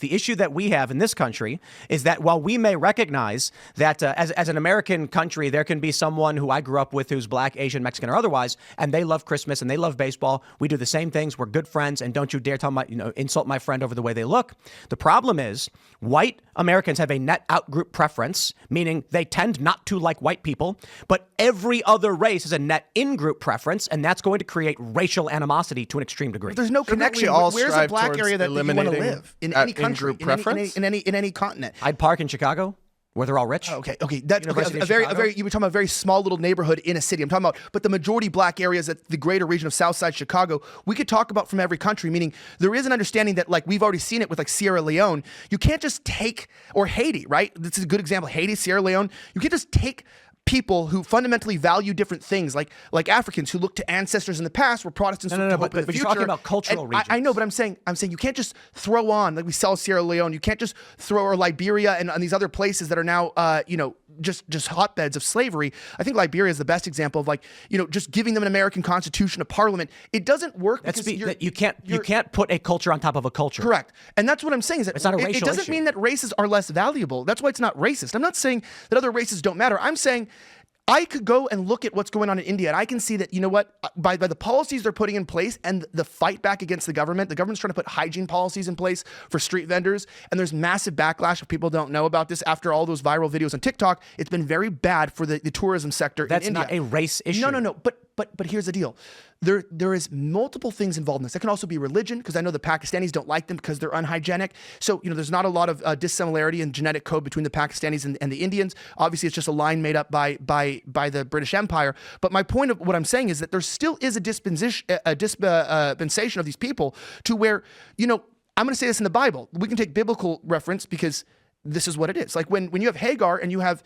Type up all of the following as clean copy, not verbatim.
The issue that we have in this country is that while we may recognize that as an American country, there can be someone who I grew up with who's black, Asian, Mexican, or otherwise, and they love Christmas and they love baseball. We do the same things. We're good friends. And don't you dare insult my friend over the way they look. The problem is white Americans have a net out-group preference, meaning they tend not to like white people. But every other race is a net in-group preference. And that's going to create racial animosity to an extreme degree. But there's no connection. Where's a black area that you want to live? In any country, in any continent. Hyde Park in Chicago, where they're all rich. Okay. That's you were talking about a very small little neighborhood in a city. I'm talking about, but the majority black areas at the greater region of Southside Chicago, we could talk about from every country, meaning there is an understanding that, like, we've already seen it with, like, Sierra Leone. You can't just take, or Haiti, right? This is a good example. Haiti, Sierra Leone. You can't just take people who fundamentally value different things, like Africans who look to ancestors in the past, where Protestants look to hope in the future. You're talking about cultural regions. I know, but I'm saying you can't just throw on, like we saw Sierra Leone. You can't just throw, or Liberia and these other places that are now just hotbeds of slavery. I think Liberia is the best example of, like, just giving them an American constitution, a parliament. It doesn't work because you can't put a culture on top of a culture. Correct. And that's what I'm saying, is that it's not a racial it doesn't issue. mean that races are less valuable. That's why it's not racist. I'm not saying that other races don't matter. I'm saying I could go and look at what's going on in India, and I can see that, by the policies they're putting in place and the fight back against the government's trying to put hygiene policies in place for street vendors, and there's massive backlash if people don't know about this after all those viral videos on TikTok. It's been very bad for the tourism sector in India. That's not a race issue. No. But here's the deal. There is multiple things involved in this. It can also be religion, because I know the Pakistanis don't like them because they're unhygienic. So, there's not a lot of dissimilarity in genetic code between the Pakistanis and the Indians. Obviously, it's just a line made up by the British Empire. But my point of what I'm saying is that there still is a dispensation of these people to where, I'm going to say this in the Bible. We can take biblical reference because this is what it is. Like when you have Hagar and you have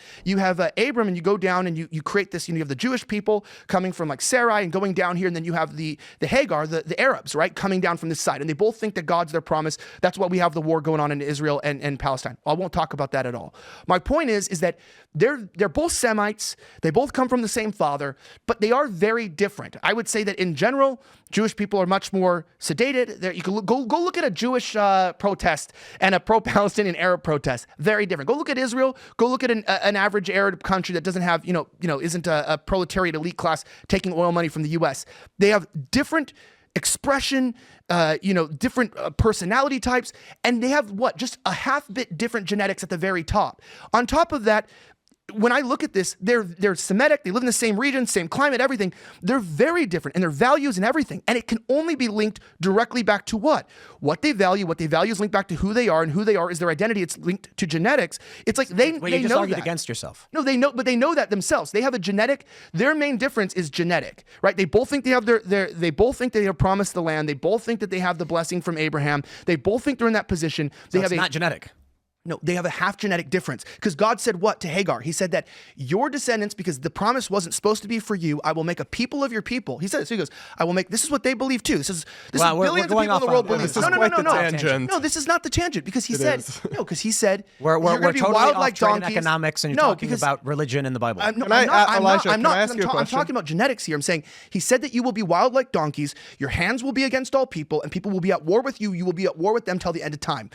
Abram, and you go down and you create this, you have the Jewish people coming from, like, Sarai and going down here, and then you have the Hagar, the Arabs, right, coming down from this side, and they both think that God's their promise. That's why we have the war going on in Israel and Palestine. I won't talk about that at all. My point is that they're both Semites. They both come from the same father, but they are very different. I would say that in general, Jewish people are much more sedated. You can go look at a Jewish protest and a pro-Palestinian Arab protest. Very different. Go look at Israel. Go look at an average Arab country that doesn't have, isn't a proletariat elite class taking oil money from the U.S. They have different expression, different personality types, and they have just a half bit different genetics at the very top. On top of that, when I look at this, they're Semitic, they live in the same region, same climate, everything. They're very different in their values and everything. And it can only be linked directly back to what? What they value is linked back to who they are, and who they are is their identity. It's linked to genetics. It's like they you just know argued that. against yourself. No, they know, but they know that themselves. They have a genetic, their main difference is genetic, right? They both think they have they both think they have promised the land. They both think that they have the blessing from Abraham. They both think they're in that position. It's not genetic. No, they have a half genetic difference, because God said what to Hagar? He said that your descendants, because the promise wasn't supposed to be for you, I will make a people of your people. He said it. So he goes, I will make, this is what they believe too. This is billions of people in the world believe. No, this is not the tangent, because he said, because he said, we're you're going to be totally wild off like track in donkeys. economics, and you're talking about religion in the Bible. I'm Elijah, I'm talking about genetics here. I'm saying, he said that you will be wild like donkeys. Your hands will be against all people, and people will be at war with you. You will be at war with them till the end of time.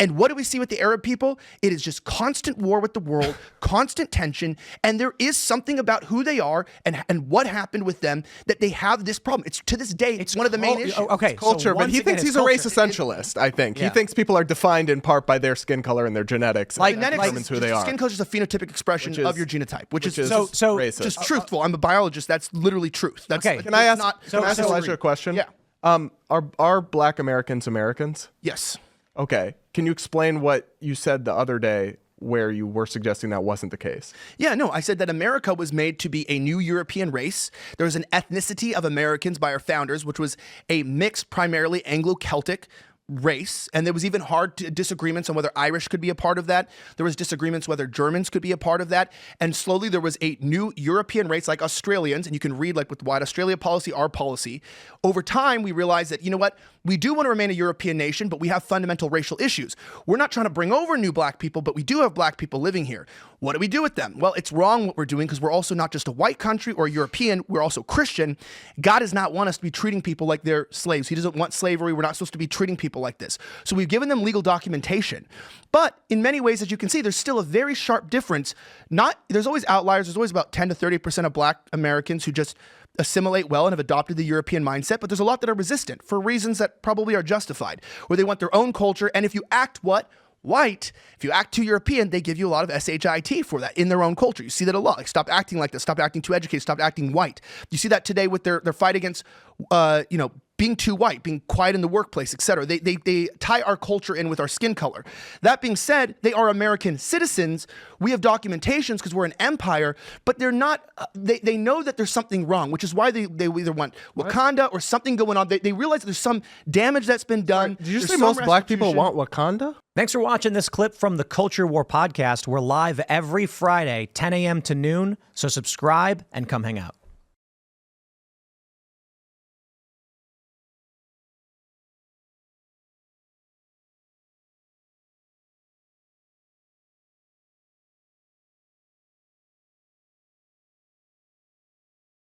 And what do we see with the Arab people? It is just constant war with the world, constant tension, and there is something about who they are and what happened with them that they have this problem. It's to this day, it's one of the main issues. Okay, culture, but he thinks he's a race essentialist, I think. He thinks people are defined in part by their skin color and their genetics. Determines who they are. Skin color is a phenotypic expression of your genotype, which is racist. Just truthful. I'm a biologist. That's literally truth. That's, okay. Can I ask Elijah a question? Yeah. Are Black Americans Americans? Yes. Okay. Can you explain what you said the other day where you were suggesting that wasn't the case? Yeah, no, I said that America was made to be a new European race. There was an ethnicity of Americans by our founders, which was a mixed, primarily Anglo-Celtic race, and there was even hard disagreements on whether Irish could be a part of that. There was disagreements whether Germans could be a part of that, and slowly there was a new European race like Australians, and you can read like with White Australia policy, our policy. Over time, we realized that, we do want to remain a European nation, but we have fundamental racial issues. We're not trying to bring over new black people, but we do have black people living here. What do we do with them? Well, it's wrong what we're doing because we're also not just a white country or European, we're also Christian. God does not want us to be treating people like they're slaves. He doesn't want slavery. We're not supposed to be treating people like this. So we've given them legal documentation. But in many ways, as you can see, there's still a very sharp difference. There's always outliers. There's always about 10 to 30% of black Americans who just assimilate well and have adopted the European mindset, but there's a lot that are resistant for reasons that probably are justified, where they want their own culture, and if you act white, if you act too European, they give you a lot of SHIT for that in their own culture. You see that a lot. Like, stop acting like this, stop acting too educated, stop acting white. You see that today with their fight against, being too white, being quiet in the workplace, etc. They tie our culture in with our skin color. That being said, they are American citizens. We have documentations because we're an empire, but they're not. They know that there's something wrong, which is why they either want Wakanda or something going on. They realize that there's some damage that's been done. Did you say most black people want Wakanda? Thanks for watching this clip from the Culture War podcast. We're live every Friday, 10 a.m. to noon, so subscribe and come hang out.